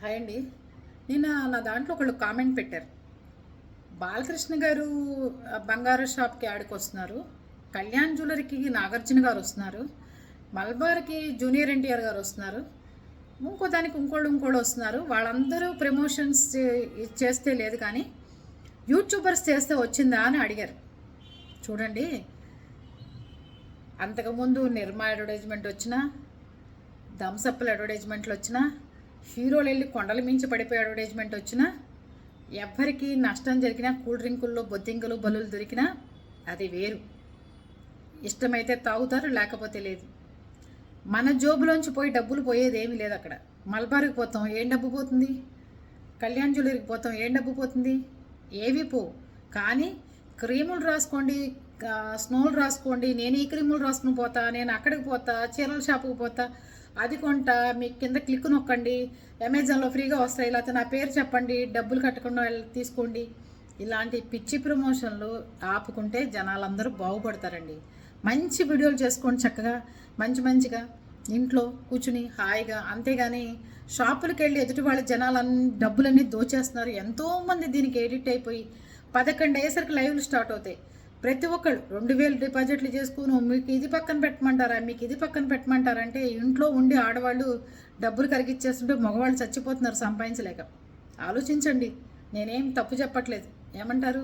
Hi అండి. నిన్న నా దాంట్లో ఒకళ్ళు కామెంట్ పెట్టారు. బాలకృష్ణ గారు బంగారు షాప్కి యాడికి వస్తున్నారు, కళ్యాణ్ జ్యువెలరీకి నాగార్జున గారు వస్తున్నారు, మల్బార్కి జూనియర్ ఎన్టీఆర్ గారు వస్తున్నారు, ఇంకో దానికి ఇంకోళ్ళు వస్తున్నారు. వాళ్ళందరూ ప్రమోషన్స్ చేస్తే లేదు కానీ యూట్యూబర్స్ చేస్తే వచ్చిందా అని అడిగారు. చూడండి, అంతకుముందు నిర్మా అడ్వర్టైజ్మెంట్ వచ్చినా, థమ్సప్ల అడ్వర్టైజ్మెంట్లు వచ్చినా, హీరోలు వెళ్ళి కొండల మించి పడిపోయే అడ్వర్టైజ్మెంట్ వచ్చినా, ఎవ్వరికి నష్టం జరిగినా, కూల్ డ్రింకుల్లో బొద్దింకలు బలులు దొరికినా అది వేరు. ఇష్టమైతే తాగుతారు, లేకపోతే లేదు. మన జోబులోంచి పోయి డబ్బులు పోయేది ఏమీ లేదు అక్కడ. మల్బార్కి పోతాం, ఏం డబ్బు పోతుంది? కళ్యాణ్ జ్యువెలరీకి పోతాం, ఏం డబ్బు పోతుంది? ఏవి పో. కానీ క్రీములు రాసుకోండి, స్నోలు రాసుకోండి, నేను ఈ క్రీములు రాసుకుని పోతా, నేను అక్కడికి పోతా, చీరల షాపుకి పోతా, అది కొంటా, మీకు కింద క్లిక్ నొక్కండి, అమెజాన్లో ఫ్రీగా వస్తాయి, లేకపోతే నా పేరు చెప్పండి, డబ్బులు కట్టకుండా తీసుకోండి. ఇలాంటి పిచ్చి ప్రమోషన్లు ఆపుకుంటే జనాలందరూ బాగుపడతారండి. మంచి వీడియోలు చేసుకోండి, చక్కగా మంచిగా ఇంట్లో కూర్చుని హాయిగా. అంతేగాని షాపులకు వెళ్ళి ఎదుటి వాళ్ళ జనాలన్నీ డబ్బులన్నీ దోచేస్తున్నారు. ఎంతోమంది దీనికి ఎడిట్ అయిపోయి 11 అయ్యేసరికి లైవ్లు స్టార్ట్ అవుతాయి. ప్రతి ఒక్కళ్ళు 2000 డిపాజిట్లు చేసుకుని మీకు ఇది పక్కన పెట్టమంటారా, మీకు ఇది పక్కన పెట్టమంటారంటే ఇంట్లో ఉండి ఆడవాళ్ళు డబ్బులు కరిగిచ్చేస్తుంటే మగవాళ్ళు చచ్చిపోతున్నారు సంపాదించలేక. ఆలోచించండి. నేనేం తప్పు చెప్పట్లేదు. ఏమంటారు?